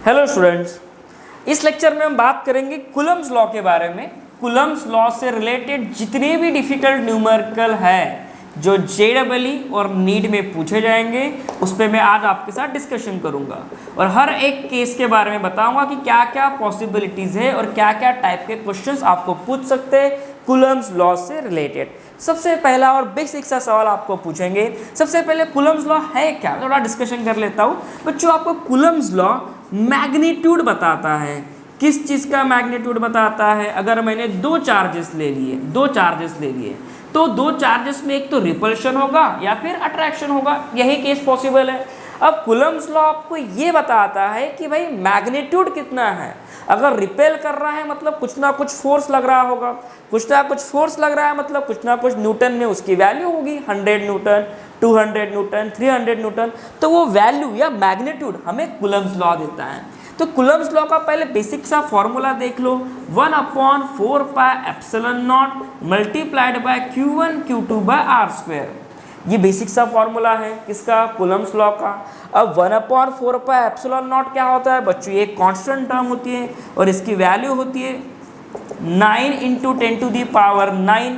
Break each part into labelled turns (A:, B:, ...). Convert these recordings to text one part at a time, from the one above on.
A: Hello students, इस lecture में हम बात करेंगे कूलम्स लॉ के बारे में। कूलम्स लॉ से रिलेटेड जितने भी डिफ़िकल्ट न्यूमेरिकल है जो जेईई और नीट में पूछे जाएंगे उस पर मैं आज आपके साथ डिस्कशन करूंगा और हर एक केस के बारे में बताऊंगा कि क्या क्या पॉसिबिलिटीज़ है और क्या क्या टाइप के क्वेश्चंस आपको पूछ सकते हैं कूलम्स लॉ से रिलेटेड। सबसे पहला और बेसिक सा सवाल आपको पूछेंगे। सबसे पहले कूलम्स लॉ है क्या, थोड़ा डिस्कशन कर लेता हूँ बच्चों। आपको कूलम्स लॉ मैग्नीट्यूड बताता है। किस चीज़ का मैग्नीट्यूड बताता है? अगर मैंने दो चार्जेस ले लिए तो दो चार्जेस में एक तो रिपल्शन होगा या फिर अट्रैक्शन होगा, यही केस पॉसिबल है। अब कूलम्स लॉ आपको ये बताता है कि भाई मैग्नीट्यूड कितना है। अगर रिपेल कर रहा है मतलब कुछ ना कुछ फोर्स लग रहा होगा, कुछ ना कुछ फोर्स लग रहा है मतलब कुछ ना कुछ न्यूटन में उसकी वैल्यू होगी, 100 न्यूटन, 200 न्यूटन, 300 न्यूटन। तो वो वैल्यू या मैग्नीट्यूड हमें कूलम्स लॉ देता है। तो कूलम्स लॉ का पहले बेसिक सा फॉर्मूला देख लो, 1/4πε0 multiplied by Q1 Q2 bye r²। ये बेसिक सा फॉर्मूला है किसका? कूलम्स लॉ का। अब 1/4πε0 क्या होता है बच्चों? ये कांस्टेंट टर्म होती है और इसकी वैल्यू होती है 9 × 10⁹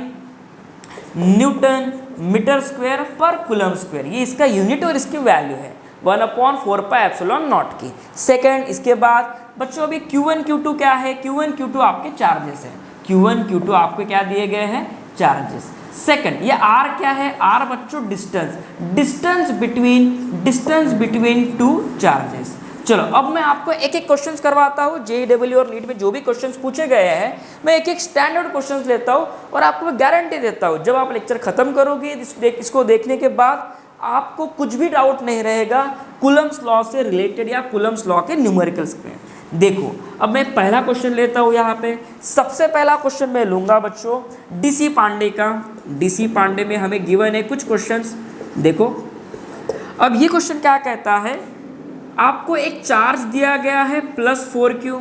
A: न्यूटन मीटर स्क्वायर पर कूलम स्क्वायर। ये इसका यूनिट और इसकी वैल्यू है 1/4πε0 की। सेकेंड, इसके बाद बच्चों अभी Q1 Q2 क्या है? Q1 Q2 आपके चार्जेस हैं। Q1 Q2 आपको क्या दिए गए हैं? चार्जेस। सेकेंड, ये R क्या है? R बच्चों डिस्टेंस बिटवीन टू चार्जेस। चलो अब मैं आपको एक एक क्वेश्चंस करवाता हूँ। जेईई और नीट में जो भी क्वेश्चंस पूछे गए हैं मैं एक एक स्टैंडर्ड क्वेश्चंस लेता हूँ और आपको मैं गारंटी देता हूँ जब आप लेक्चर खत्म करोगे इसको देखने के बाद आपको कुछ भी डाउट नहीं रहेगा कूलम्स लॉ से रिलेटेड या कूलम्स लॉ के न्यूमेरिकल्स पे। देखो अब मैं पहला क्वेश्चन लेता हूँ यहाँ पे। सबसे पहला क्वेश्चन मैं लूँगा बच्चों डीसी पांडे का। डीसी पांडे में हमें गिवन है कुछ क्वेश्चंस। देखो अब ये क्वेश्चन क्या कहता है, आपको एक चार्ज दिया गया है +4q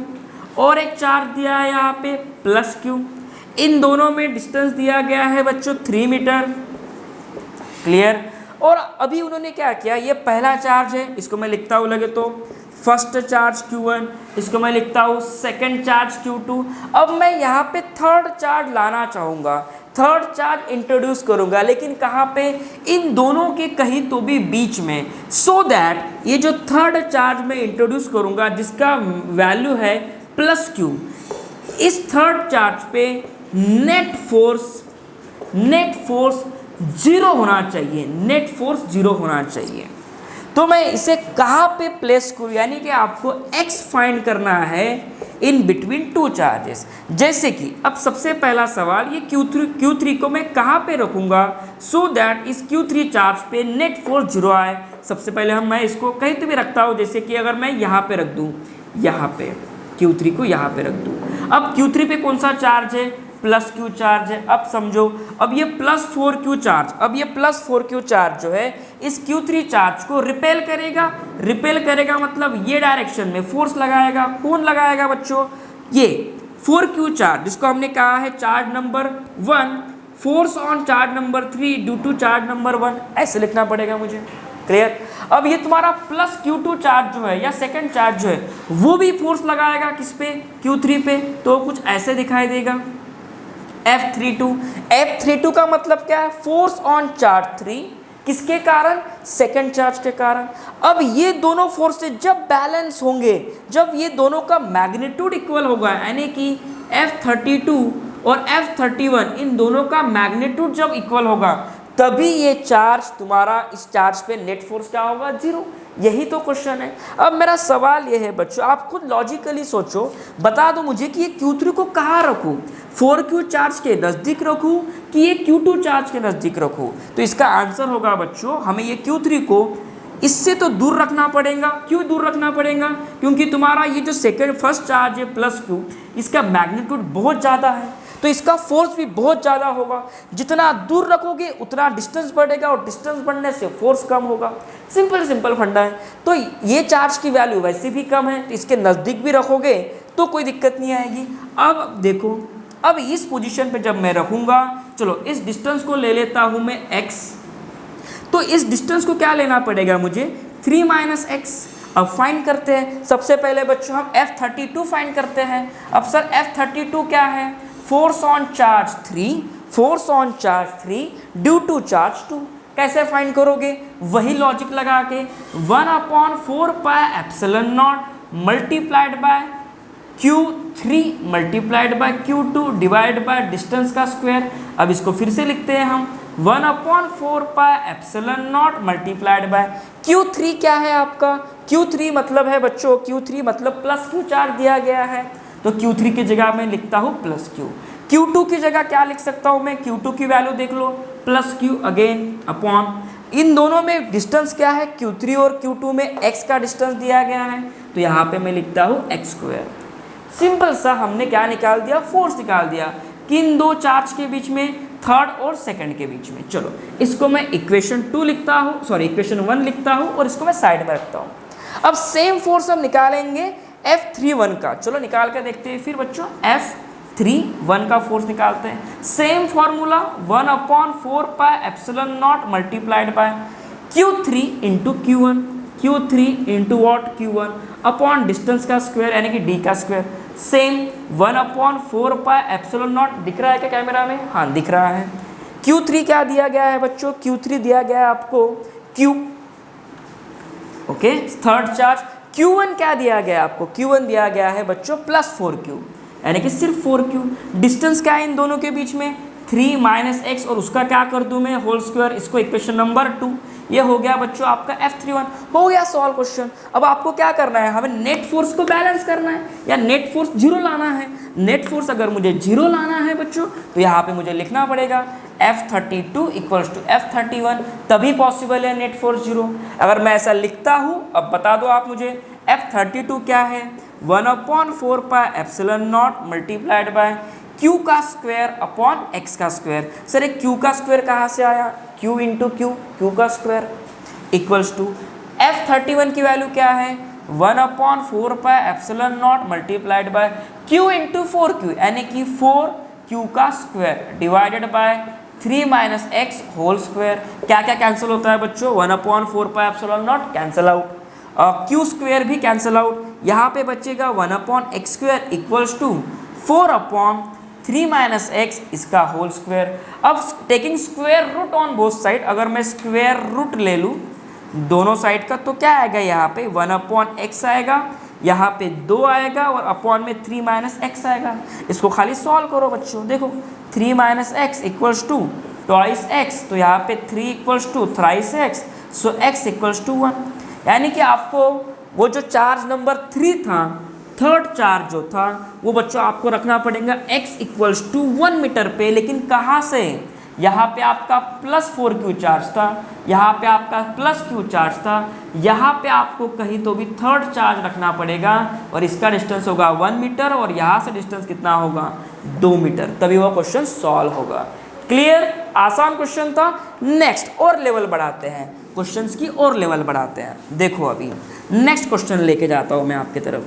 A: और एक चार्ज दिया है यहाँ पे +q। इन दोनों में डिस्टेंस दिया गया है बच्चों 3 मीटर। क्लियर? और अभी उन्होंने क्या किया, ये पहला चार्ज है, इसको मैं लिखता हूँ लगे तो फर्स्ट चार्ज Q1, इसको मैं लिखता हूँ सेकंड चार्ज Q2। अब मैं यहाँ पे थर्ड चार्ज लाना चाहूँगा, थर्ड चार्ज इंट्रोड्यूस करूँगा, लेकिन कहाँ पे? इन दोनों के कहीं तो भी बीच में। सो दैट ये जो थर्ड चार्ज मैं इंट्रोड्यूस करूँगा जिसका वैल्यू है +q, इस थर्ड चार्ज पे नेट फोर्स 0 होना चाहिए। नेट फोर्स 0 होना चाहिए। तो मैं इसे कहाँ पे प्लेस करूँ, यानी कि आपको x फाइंड करना है इन बिटवीन टू चार्जेस। जैसे कि अब सबसे पहला सवाल, ये Q3 को मैं कहाँ पे रखूँगा सो दैट इस Q3 चार्ज पे नेट फोर्स 0 आए। सबसे पहले मैं इसको कहीं तो भी रखता हूँ, जैसे कि अगर मैं यहाँ पे रख दूँ, यहाँ पे Q3 को यहाँ पे रख दूँ। अब Q3 पे कौन सा चार्ज है? +q चार्ज है। अब समझो, अब ये +4q चार्ज जो है इस Q3 चार्ज को रिपेल करेगा मतलब ये डायरेक्शन में फोर्स लगाएगा। कौन लगाएगा बच्चों? ये 4q चार्ज जिसको हमने कहा है charge number 1, force on charge number 3 due to charge number 1, ऐसे लिखना पड़ेगा मुझे। क्लियर? अब ये तुम्हारा +q2 चार्ज जो है या सेकंड चार्ज जो है वो भी फोर्स लगाएगा किस पे? Q3 पे। तो कुछ ऐसे दिखाई देगा F32 का मतलब क्या है? फोर्स ऑन चार्ज 3, किसके कारण? सेकंड चार्ज के कारण। अब ये दोनों फोर्सेज जब बैलेंस होंगे, जब ये दोनों का मैग्नीट्यूड इक्वल होगा, यानी कि F32 और F31 इन दोनों का मैग्नीट्यूड जब इक्वल होगा तभी ये चार्ज तुम्हारा इस चार्ज पे नेट फोर्स क्या होगा? 0। यही तो क्वेश्चन है। अब मेरा सवाल ये है बच्चों, आप खुद लॉजिकली सोचो, बता दो मुझे कि ये Q3 को कहाँ रखूँ? 4q चार्ज के नज़दीक रखूँ कि ये Q2 चार्ज के नज़दीक रखूँ? तो इसका आंसर होगा बच्चों हमें ये Q3 को इससे तो दूर रखना पड़ेगा। क्यों दूर रखना पड़ेगा? क्योंकि तुम्हारा ये जो फर्स्ट चार्ज है +q, इसका मैग्नीट्यूड बहुत ज़्यादा है तो इसका फोर्स भी बहुत ज़्यादा होगा। जितना दूर रखोगे उतना डिस्टेंस बढ़ेगा और डिस्टेंस बढ़ने से फोर्स कम होगा। सिंपल फंडा है। तो ये चार्ज की वैल्यू वैसे भी कम है तो इसके नज़दीक भी रखोगे तो कोई दिक्कत नहीं आएगी। अब देखो, अब इस पोजीशन पे जब मैं रखूँगा, चलो इस डिस्टेंस को ले लेता हूँ मैं x। तो इस डिस्टेंस को क्या लेना पड़ेगा मुझे? 3 - x। अब फाइंड करते हैं। सबसे पहले बच्चों हम F32 फाइंड करते हैं। अब सर F32 क्या है? Force on charge 3, force on charge 3 due to charge 2। कैसे फाइंड करोगे? वही लॉजिक लगा के 1/4 pi epsilon naught multiplied by Q3 multiplied by Q2 divide by distance का स्क्वायर। अब इसको फिर से लिखते हैं हम 1/4 pi epsilon naught multiplied by Q3 क्या है आपका? Q3 मतलब है बच्चों, Q3 मतलब प्लस Q चार्ज दिया गया है, तो Q3 की जगह मैं लिखता हूँ प्लस Q। Q2 की जगह क्या लिख सकता हूँ मैं? Q2 की वैल्यू देख लो, प्लस Q अगेन अपॉन, इन दोनों में डिस्टेंस क्या है? Q3 और Q2 में x का डिस्टेंस दिया गया है, तो यहाँ पे मैं लिखता हूँ x स्क्वायर। सिंपल सा हमने क्या निकाल दिया? फोर्स निकाल दिया, किन दो चार्ज के बीच में? थर्ड और सेकंड के बीच में। चलो इसको मैं इक्वेशन 2 लिखता हूँ, सॉरी इक्वेशन 1 लिखता हूँ और इसको मैं साइड में रखता हूँ। अब सेम फोर्स हम निकालेंगे F31 का। चलो निकाल कर देखते हैं फिर बच्चों, F31 का फोर्स निकालते हैं। Same formula 1/4 pi epsilon naught multiplied by Q3 into Q1, Q3 into what? Q1 upon distance का स्क्वायर यानी कि d का square. Same 1/4 pi epsilon not, दिख रहा है क्या कैमरा में? हाँ दिख रहा है। Q3 क्या दिया गया है बच्चों? Q3 दिया गया है आपको Q, okay, third charge. Q1 क्या दिया गया है आपको? Q1 दिया गया है बच्चों प्लस 4Q, यानी कि सिर्फ 4Q। डिस्टेंस क्या है इन दोनों के बीच में? 3 - x, और उसका क्या कर दूं मैं? Whole square. इसको इक्वेशन नंबर 2। ये हो गया बच्चों आपका F31। हो गया सॉल्व क्वेश्चन। अब आपको क्या करना है? हमें नेट फोर्स को बैलेंस करना है या नेट फोर्स जीरो लाना है। नेट फोर्स अगर मुझे जीरो लाना है बच्चों, तो यहाँ पे मुझे लिखना पड़ेगा F32 इक्वल्स टू F31, तभी पॉसिबल है नेट फोर्स जीरो। अगर मैं ऐसा लिखता हूँ, अब बता दो आप मुझे F32 क्या है? 1/4 pi epsilon naught multiplied by Q का स्क्वायर अपॉन x का स्क्वायर। सर एक Q का स्क्वायर कहाँ से आया? Q इंटू Q का स्क्वायर इक्वल्स टू F31 की वैल्यू क्या है? 1/4 pi epsilon naught multiplied by Q into 4Q, यानी कि 4Q का square divided by 3 - x whole square. क्या क्या कैंसिल होता है बच्चों? 1/4 pi epsilon naught cancel out, Q square भी कैंसिल आउट। यहाँ पे बचेगा 1/x square equals to 4/3 - x इसका होल स्क्वायर। अब taking square root on both side, अगर मैं स्क्वायर रूट ले लूँ दोनों साइड का, तो क्या आएगा? यहाँ पे 1/x आएगा, यहाँ पे 2 आएगा और अपॉन में 3 - x आएगा। इसको खाली सॉल्व करो बच्चों। देखो 3 - x equals to twice x, तो यहाँ पे 3 equals to thrice x, so x equals to 1। यानी कि आपको वो जो चार्ज नंबर 3 था, थर्ड चार्ज जो था, वो बच्चों आपको रखना पड़ेगा x इक्वल्स टू 1 मीटर पे। लेकिन कहाँ से? यहाँ पे आपका प्लस 4Q चार्ज था, यहाँ पे आपका प्लस Q चार्ज था, यहाँ पे आपको कहीं तो भी थर्ड चार्ज रखना पड़ेगा और इसका डिस्टेंस होगा 1 मीटर और यहाँ से डिस्टेंस कितना होगा? 2 मीटर, तभी वो क्वेश्चन सॉल्व होगा। क्लियर? आसान क्वेश्चन था। नेक्स्ट और लेवल बढ़ाते हैं, क्वेश्चंस की और लेवल बढ़ाते हैं। देखो अभी नेक्स्ट क्वेश्चन लेके जाता हूँ मैं आपकी तरफ,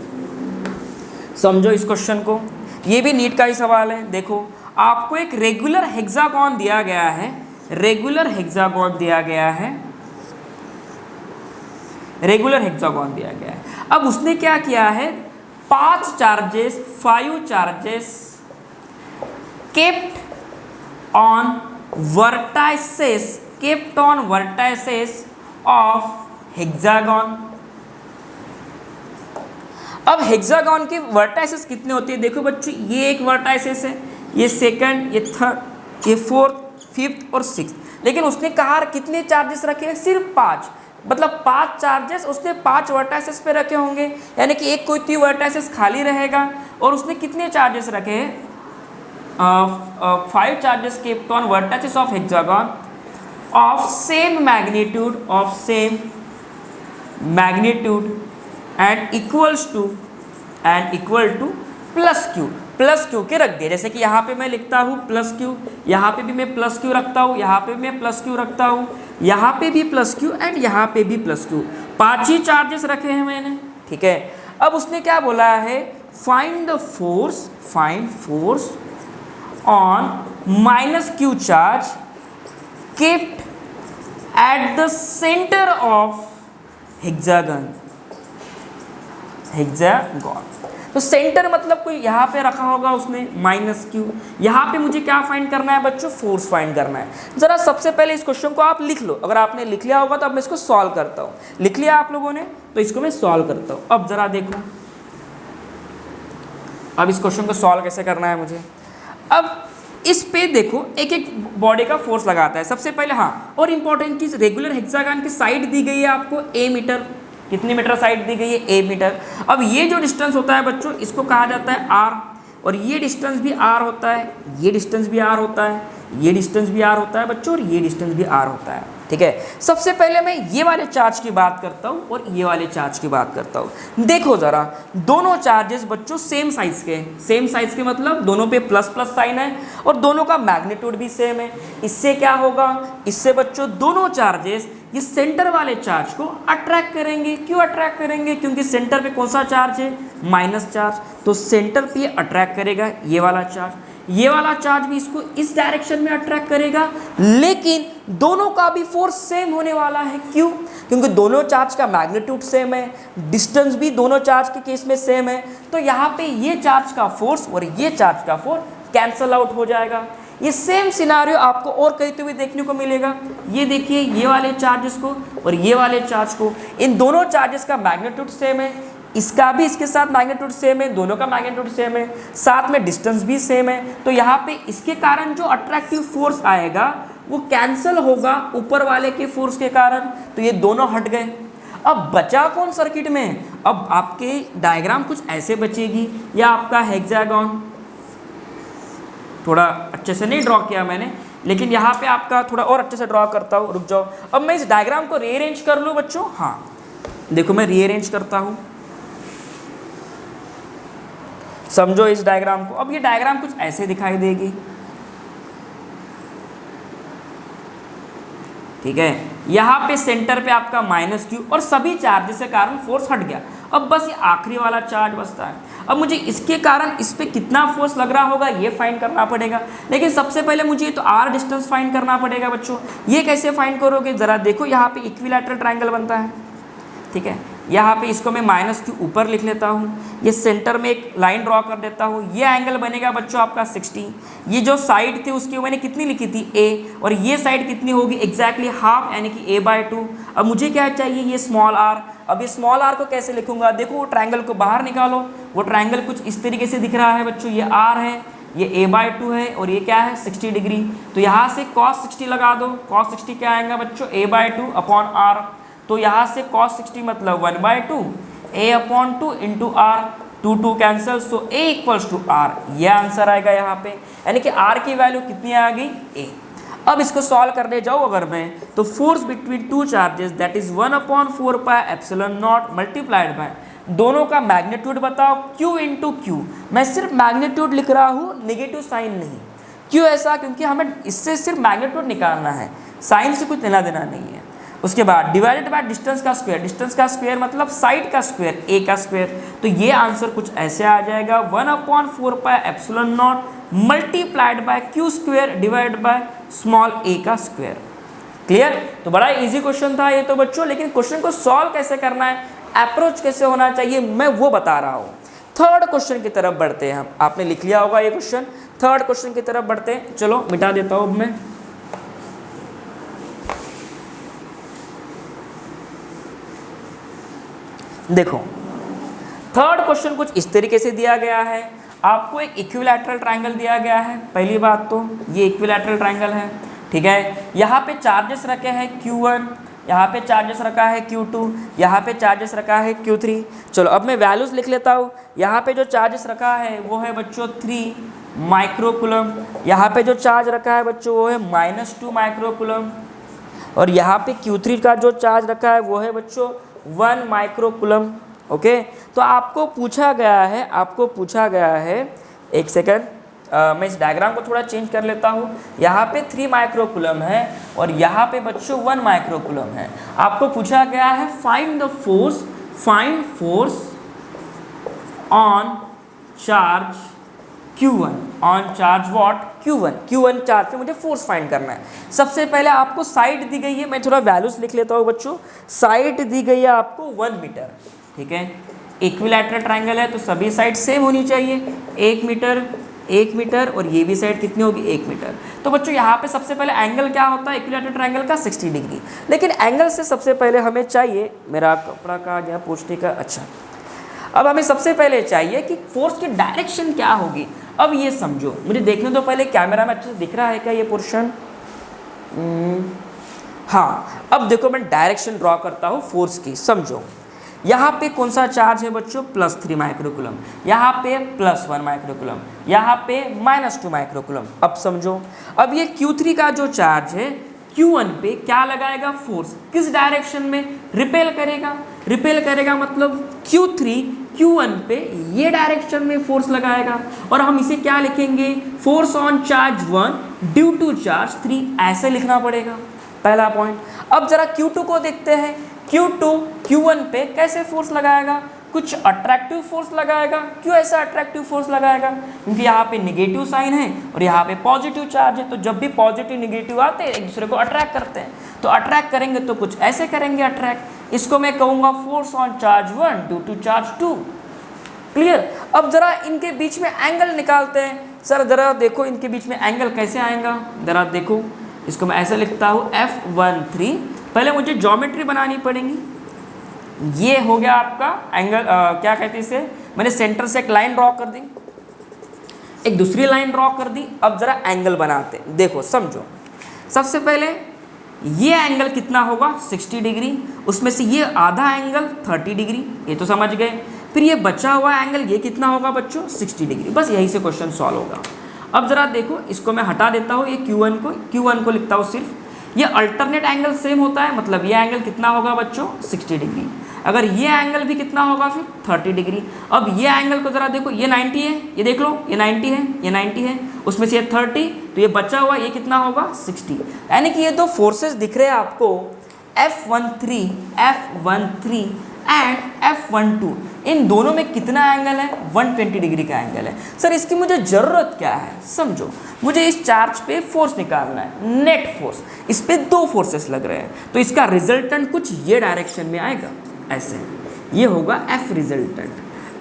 A: समझो इस क्वेश्चन को। ये भी नीट का ही सवाल है। देखो आपको एक रेगुलर हेक्सागोन दिया गया है, रेगुलर हेक्सागोन दिया गया है, रेगुलर हेक्सागोन दिया गया है। अब उसने क्या किया है? 5 charges kept on vertices of hexagon. अब हेक्सागोन के वर्टाइसेस कितने होते हैं? देखो बच्चों, ये एक वर्टाइसेस है, ये सेकंड, ये थर्ड, ये फोर्थ, फिफ्थ और सिक्स्थ। लेकिन उसने कहा कितने चार्जेस रखे हैं? सिर्फ 5, मतलब 5 चार्जेस उसने 5 वर्टाइसेस पे रखे होंगे, यानी कि एक कोई वर्टाइसेस खाली रहेगा। और उसने कितने चार्जेस रखे हैं? 5 charges kept on vertices of hexagon of same magnitude and equal two plus Q के रख दिए। जैसे कि यहाँ पे मैं लिखता हूँ प्लस क्यू, यहाँ पे भी मैं प्लस क्यू रखता हूँ, यहाँ पे मैं प्लस क्यू रखता हूँ, यहाँ पे भी प्लस क्यू एंड यहाँ पे भी प्लस क्यू। 5 ही चार्जेस रखे हैं मैंने, ठीक है। अब उसने क्या बोला है? Find force on minus Q charge kept at the centre of hexagon. Hexagon. तो सेंटर मतलब कोई यहाँ पे रखा होगा उसने -q। यहाँ पे मुझे क्या फाइंड करना है बच्चों, फोर्स फाइंड करना है। जरा सबसे पहले इस क्वेश्चन को आप लिख लो, अगर आपने लिख लिया होगा तो अब मैं इसको सॉल्व करता हूँ। लिख लिया आप लोगों ने तो इसको मैं सॉल्व करता हूँ। अब जरा देखो, अब इस क्वेश्चन को सॉल्व कैसे करना है मुझे। अब इस पे देखो एक एक बॉडी का फोर्स लगाता है। सबसे पहले हाँ, और इंपॉर्टेंट चीज, रेगुलर हेक्सागन की साइड दी गई है आपको a मीटर। कितनी मीटर साइड दी गई है, a मीटर। अब ये जो डिस्टेंस होता है बच्चों, इसको कहा जाता है r, और ये डिस्टेंस भी r होता है, ये डिस्टेंस भी r होता है, ये डिस्टेंस भी r होता है बच्चों, और ये डिस्टेंस भी r होता है। ठीक है, सबसे पहले मैं ये वाले चार्ज की बात करता हूँ और ये वाले चार्ज की बात करता हूँ। देखो जरा, दोनों चार्जेस बच्चों सेम साइज के, सेम साइज के मतलब दोनों पे प्लस प्लस साइन है और दोनों का मैग्नीट्यूड भी सेम है। इससे क्या होगा, इससे बच्चों दोनों चार्जेस ये सेंटर वाले चार्ज को अट्रैक्ट करेंगे। क्यों अट्रैक्ट करेंगे, क्योंकि सेंटर पे कौन सा चार्ज है, माइनस चार्ज, तो सेंटर पे अट्रैक्ट करेगा ये वाला चार्ज। ये वाला चार्ज भी इसको इस डायरेक्शन में अट्रैक्ट करेगा, लेकिन दोनों का भी फोर्स सेम होने वाला है। क्यों, क्योंकि दोनों चार्ज का मैग्नीट्यूड सेम है, डिस्टेंस भी दोनों चार्ज के केस में सेम है। तो यहाँ पे ये चार्ज का फोर्स और ये चार्ज का फोर्स कैंसल आउट हो जाएगा। ये सेम सिनारियो आपको और कहीं भी देखने को मिलेगा। ये देखिए, ये वाले चार्जेस को और ये वाले चार्ज को, इन दोनों चार्जेस का मैग्नीट्यूड सेम है, इसका भी इसके साथ मैग्नीट्यूड सेम है, दोनों का मैग्नीट्यूड सेम है, साथ में डिस्टेंस भी सेम है। तो यहाँ पे इसके कारण जो अट्रैक्टिव फोर्स आएगा वो कैंसल होगा ऊपर वाले के फोर्स के कारण, तो ये दोनों हट गए। अब बचा कौन सर्किट में, अब आपके डायग्राम कुछ ऐसे बचेगी, या आपका हेक्सागन, थोड़ा अच्छे से नहीं ड्रॉ किया मैंने, लेकिन यहाँ पे आपका थोड़ा और अच्छे से ड्रॉ करता हूँ। रुक जाओ, अब मैं इस डायग्राम को रीअरेंज कर लूँ बच्चों। हाँ देखो, मैं रीअरेंज करता हूँ, समझो इस डायग्राम को। अब ये डायग्राम कुछ ऐसे दिखाई देगी, ठीक है। यहाँ पे सेंटर पे आपका -q और सभी चार्जेस के कारण फोर्स हट गया। अब बस ये आखिरी वाला चार्ज बचता है। अब मुझे इसके कारण इस पे कितना फोर्स लग रहा होगा ये फाइंड करना पड़ेगा, लेकिन सबसे पहले मुझे तो r डिस्टेंस फाइंड करना पड़ेगा बच्चों। ये कैसे फाइंड करोगे, जरा देखो, यहाँ पे इक्विलैटरल ट्रायंगल बनता है, ठीक है। यहाँ पे इसको मैं -q ऊपर लिख लेता हूँ, ये सेंटर में एक लाइन ड्रॉ कर देता हूँ। ये एंगल बनेगा बच्चों आपका 60। ये जो साइड थी उसकी मैंने कितनी लिखी थी, a, और ये साइड कितनी होगी, एग्जैक्टली हाफ, यानी कि a/2। अब मुझे क्या चाहिए, ये स्मॉल r। अब ये स्मॉल r को कैसे लिखूंगा, देखो वो ट्रायंगल को बाहर निकालो, वो ट्रायंगल कुछ इस तरीके से दिख रहा है बच्चों। ये r है, ये a/2 है, और ये क्या है 60 डिग्री। तो यहाँ से cos 60 लगा दो। cos 60 क्या आएगा बच्चों, a/2 अपॉन r। तो यहाँ से cos 60 मतलब 1/2 a/2 into r, 2 cancel, so a equals to r। यह आंसर आएगा यहाँ पे, यानी कि r की वैल्यू कितनी आ गई, a। अब इसको सॉल्व करने जाओ अगर मैं, तो force between two charges that is 1/4 pi epsilon naught multiplied bye, दोनों का मैग्नीट्यूड बताओ, q इंटू क्यू। मैं सिर्फ मैग्नीट्यूड लिख रहा हूँ, नेगेटिव साइन नहीं। क्यों ऐसा, क्योंकि हमें इससे सिर्फ मैग्नीट्यूड निकालना है, साइन से कुछ लेना देना नहीं है। उसके बाद डिवाइडेड बाय डिस्टेंस का स्क्वायर, डिस्टेंस का स्क्वायर मतलब साइड का स्क्वायर, a का स्क्वायर। तो ये आंसर कुछ ऐसे आ जाएगा, 1/4 pi epsilon naught multiplied by q square divide by small a का स्क्वायर। क्लियर। तो बड़ा इजी क्वेश्चन था ये तो बच्चों, लेकिन क्वेश्चन को सॉल्व कैसे करना है, अप्रोच कैसे होना चाहिए, मैं वो बता रहा हूँ। थर्ड क्वेश्चन की तरफ बढ़ते हैं हम। आपने लिख लिया होगा ये क्वेश्चन, थर्ड क्वेश्चन की तरफ बढ़ते हैं। चलो मिटा देता हूँ अब मैं। देखो, थर्ड क्वेश्चन कुछ इस तरीके से दिया गया है। आपको एक इक्विलैटरल ट्रायंगल दिया गया है। पहली बात तो ये इक्विलैटरल ट्रायंगल है, ठीक है। यहाँ पे चार्जेस रखे हैं Q1, यहाँ पे चार्जेस रखा है Q2, यहाँ पे चार्जेस रखा है Q3। चलो अब मैं वैल्यूज लिख लेता हूँ। यहाँ पे जो चार्जेस रखा है वो है बच्चों 3 माइक्रोकुलम। यहाँ पे जो चार्ज रखा है बच्चों वो है -2 माइक्रोकुलम। और यहाँ पे Q3 का जो चार्ज रखा है वो है बच्चों 1 माइक्रोकुलम। ओके, तो आपको पूछा गया है, एक सेकंड, मैं इस डायग्राम को थोड़ा चेंज कर लेता हूँ। यहाँ पे 3 माइक्रोकुलम है और यहाँ पे बच्चों 1 माइक्रोकुलम है। आपको पूछा गया है find force on charge Q1, on charge what, Q1 charge पे मुझे फोर्स फाइंड करना है। सबसे पहले आपको साइड दी गई है, मैं थोड़ा वैल्यूज लिख लेता हूँ बच्चों। साइड दी गई है आपको 1 मीटर, ठीक है। इक्विलैटरल ट्रायंगल है तो सभी साइड सेम होनी चाहिए, 1 मीटर और ये भी साइड कितनी होगी 1 मीटर। तो बच्चों यहाँ पे सबसे पहले एंगल क्या होता है इक्विलैटरल ट्रायंगल का 60 डिग्री। लेकिन एंगल से सबसे पहले हमें चाहिए, मेरा कपड़ा कहाँ गया पूछने का, अच्छा अब हमें सबसे पहले चाहिए कि फोर्स की डायरेक्शन क्या होगी। अब ये समझो, मुझे देखने दो पहले कैमरा में अच्छे से दिख रहा है क्या ये पोर्शन, हाँ अब देखो मैं डायरेक्शन ड्रॉ करता हूँ फोर्स की। समझो यहाँ पे कौन सा चार्ज है बच्चों, +3 माइक्रोकूलम, यहाँ पे +1 माइक्रोकूलम, यहाँ पे -2 माइक्रोकूलम। अब समझो, अब ये Q3 का जो चार्ज है Q1 पे क्या लगाएगा फोर्स, किस डायरेक्शन में, रिपेल करेगा। रिपेल करेगा मतलब Q3 Q1 पे ये डायरेक्शन में फोर्स लगाएगा और हम इसे क्या लिखेंगे, force on charge 1 due to charge 3, ऐसे लिखना पड़ेगा, पहला पॉइंट। अब जरा Q2 को देखते हैं, Q2 Q1 पे कैसे फोर्स लगाएगा, कुछ अट्रैक्टिव फोर्स लगाएगा। क्यों ऐसा अट्रैक्टिव फोर्स लगाएगा, क्योंकि यहाँ पे निगेटिव साइन है और यहाँ पे पॉजिटिव चार्ज है, तो जब भी पॉजिटिव निगेटिव आते हैं एक दूसरे को अट्रैक्ट करते हैं, तो अट्रैक्ट करेंगे तो कुछ ऐसे करेंगे अट्रैक्ट। इसको मैं कहूँगा force on charge 1 due to charge 2। Clear. अब जरा इनके बीच में एंगल निकालते हैं। सर जरा देखो इनके बीच में एंगल कैसे आएगा, जरा देखो, इसको मैं ऐसे लिखता हूँ F13। पहले मुझे ज्योमेट्री बनानी पड़ेगी। ये हो गया आपका एंगल, क्या कहते हैं इसे, मैंने सेंटर से एक लाइन ड्रॉ कर दी, एक दूसरी लाइन ड्रॉ कर दी। अब जरा एंगल बनाते हैं, देखो समझो, सबसे पहले ये एंगल कितना होगा 60 डिग्री, उसमें से ये आधा एंगल 30 डिग्री, ये तो समझ गए। फिर ये बचा हुआ एंगल ये कितना होगा बच्चों 60 डिग्री। बस यही से क्वेश्चन सॉल्व होगा। अब जरा देखो, इसको मैं हटा देता हूँ, ये Q1 को लिखता हूँ सिर्फ। ये अल्टरनेट एंगल सेम होता है, मतलब ये एंगल कितना होगा बच्चों 60 डिग्री। अगर ये एंगल भी कितना होगा फिर 30 डिग्री। अब ये एंगल को जरा देखो, ये 90 है, ये देख लो ये 90 है, ये 90 है, उसमें से ये 30, तो ये बचा हुआ ये कितना होगा 60। यानी कि ये दो फोर्सेस दिख रहे हैं आपको, F13 एंड F12, इन दोनों में कितना एंगल है 120 डिग्री का एंगल है। सर इसकी मुझे ज़रूरत क्या है, समझो, मुझे इस चार्ज पे फोर्स निकालना है, नेट फोर्स। इस पे दो फोर्सेस लग रहे हैं, तो इसका रिजल्टेंट कुछ ये डायरेक्शन में आएगा, ऐसे, ये होगा F रिजल्टेंट।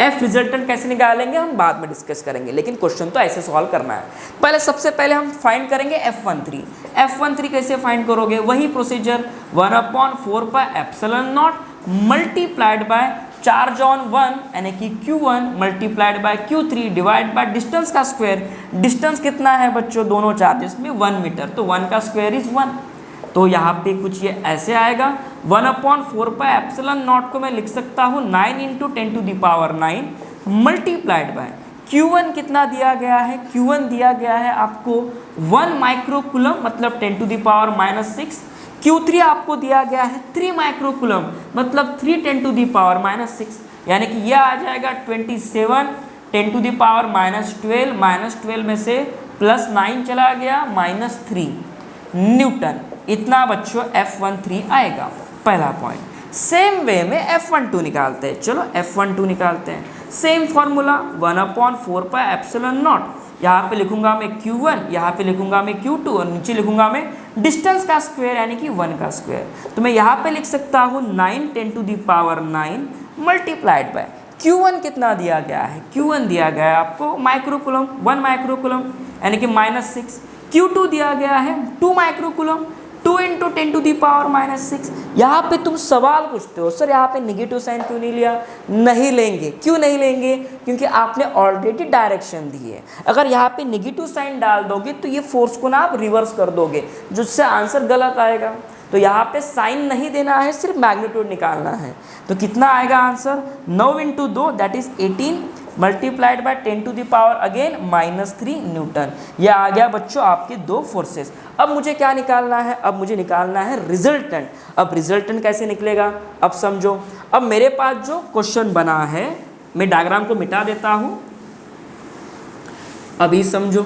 A: F रिजल्टेंट कैसे निकालेंगे हम बाद में डिस्कस करेंगे, लेकिन क्वेश्चन तो ऐसे सॉल्व करना है। पहले सबसे पहले हम फाइंड करेंगे F13 कैसे फाइंड करोगे, वही procedure, 1/4 pi epsilon naught multiplied by charge on 1 यानी कि Q1 multiplied by Q3 divide by distance का स्क्वायर। डिस्टेंस कितना है बच्चों दोनों चार्जेस में 1 मीटर, तो 1 का स्क्वायर इज 1। तो यहाँ पे कुछ ये ऐसे आएगा, 1/4 पाई एप्सिलॉन नॉट को मैं लिख सकता हूँ 9 × 10⁹ मल्टीप्लाइड बाय Q1 कितना दिया गया है, Q1 दिया गया है आपको 1 माइक्रोकूलम मतलब 10⁻⁻6। Q3 आपको दिया गया है 3 माइक्रोकूलम मतलब 3 10⁻⁻6, यानी कि यह आ जाएगा 27 10⁻12 -12 में से +9 चला गया -3 न्यूटन। इतना बच्चों F13 आएगा, पहला पॉइंट। सेम वे में F12 निकालते हैं, चलो F12 निकालते हैं। Same formula 1/4 pi epsilon not, यहाँ पे लिखूंगा मैं Q1, यहाँ पे लिखूंगा मैं Q2 और नीचे लिखूंगा मैं डिस्टेंस का स्क्वायर यानी कि 1 का स्क्वायर। तो मैं यहाँ पे लिख सकता हूँ 9 10⁻9 मल्टीप्लाइड बाय Q1 कितना दिया गया है, Q1 दिया गया है आपको माइक्रोकूलम 1 माइक्रोकूलम यानी कि -6। Q2 दिया गया है 2 माइक्रोकूलम 2 × 10⁻6। यहाँ पे तुम सवाल पूछते हो सर यहाँ पे निगेटिव साइन क्यों नहीं लिया, नहीं लेंगे। क्यों नहीं लेंगे, क्योंकि आपने ऑलरेडी डायरेक्शन दी है। अगर यहाँ पे निगेटिव साइन डाल दोगे तो ये फोर्स को ना आप रिवर्स कर दोगे, जिससे आंसर गलत आएगा। तो यहाँ पे साइन नहीं देना है, सिर्फ मैग्नीट्यूड निकालना है। तो कितना आएगा answer, 9 × 2 that is 18 multiplied by 10⁻³ -3 Newton. यह आ गया बच्चों आपके दो फोर्सेस। अब मुझे क्या निकालना है, अब मुझे निकालना है रिजल्टेंट। अब रिजल्टेंट कैसे निकलेगा, अब समझो। अब मेरे पास जो क्वेश्चन बना है, मैं डायग्राम को मिटा देता हूँ, अभी समझो।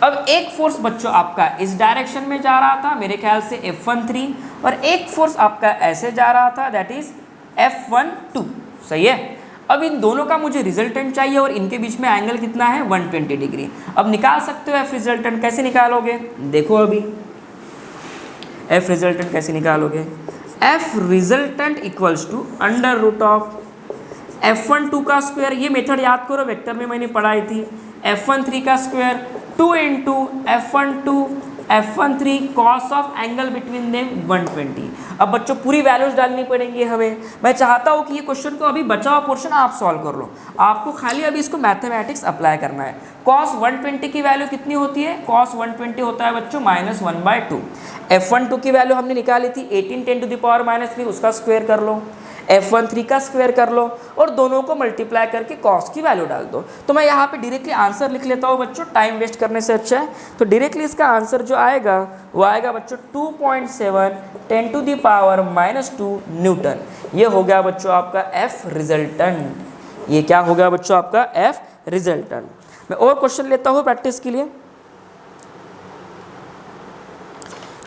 A: अब एक फोर्स बच्चों आपका इस डायरेक्शन में जा रहा था, मेरे ख्याल से F13, और एक फोर्स आपका ऐसे जा रहा था, दैट इज F12, सही है। अब इन दोनों का मुझे रिजल्टेंट चाहिए और इनके बीच में एंगल कितना है 120 डिग्री। अब निकाल सकते हो F रिजल्टेंट, कैसे निकालोगे देखो। अभी F रिजल्टेंट कैसे निकालोगे, F resultant equals to √() F12 का स्क्वायर, ये मेथड याद करो, वेक्टर में मैंने पढ़ाई थी। F13 का square 2 into F12 F13 cos of angle between them 120। अब बच्चों पूरी वैल्यूज डालनी पड़ेंगी हमें। मैं चाहता हूँ कि ये क्वेश्चन को अभी बचा हुआ पोर्शन आप सॉल्व कर लो, आपको खाली अभी इसको मैथमेटिक्स अप्लाई करना है। कॉस 120 की वैल्यू कितनी होती है? कॉस 120 होता है बच्चों -1/2। F12 की वैल्यू हमने निकाली थी 18 10⁻³ उसका स्क्वायर कर लो, F13 का स्क्वायर कर लो और दोनों को मल्टीप्लाई करके कॉस की वैल्यू डाल दो। तो मैं यहाँ पे डायरेक्टली आंसर लिख लेता हूँ बच्चों, टाइम वेस्ट करने से अच्छा है। तो डायरेक्टली इसका आंसर जो आएगा वो आएगा बच्चों 2.7 10⁻²⁰ न्यूटन। ये हो गया बच्चों आपका F रिजल्टेंट। ये क्या हो गया बच्चों आपका F रिजल्टेंट। मैं और क्वेश्चन लेता हूँ प्रैक्टिस के लिए।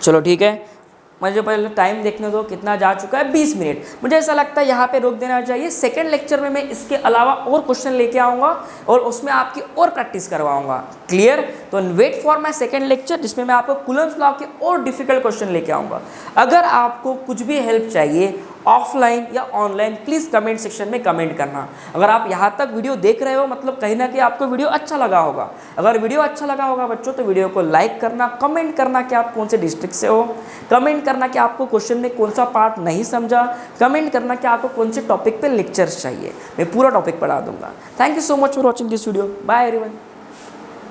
A: चलो ठीक है, मुझे पहले टाइम देखने दो कितना जा चुका है, 20 मिनट। मुझे ऐसा लगता है यहाँ पे रोक देना चाहिए। सेकंड लेक्चर में मैं इसके अलावा और क्वेश्चन लेके आऊँगा और उसमें आपकी और प्रैक्टिस करवाऊँगा। क्लियर? तो wait for my second lecture, जिसमें मैं आपको कूलम्स लॉ के और डिफिकल्ट क्वेश्चन लेके आऊँगा। अगर आपको कुछ भी हेल्प चाहिए ऑफलाइन या ऑनलाइन, प्लीज़ कमेंट सेक्शन में कमेंट करना। अगर आप यहाँ तक वीडियो देख रहे हो मतलब कहीं ना कहीं आपको वीडियो अच्छा लगा होगा। अगर वीडियो अच्छा लगा होगा बच्चों तो वीडियो को लाइक करना, कमेंट करना कि आप कौन से डिस्ट्रिक्ट से हो, कमेंट करना कि आपको क्वेश्चन में कौन सा पार्ट नहीं समझा, कमेंट करना कि आपको कौन से टॉपिक पे लेक्चर्स चाहिए। मैं पूरा टॉपिक पढ़ा दूंगा। Thank you so much for watching this video. Bye everyone.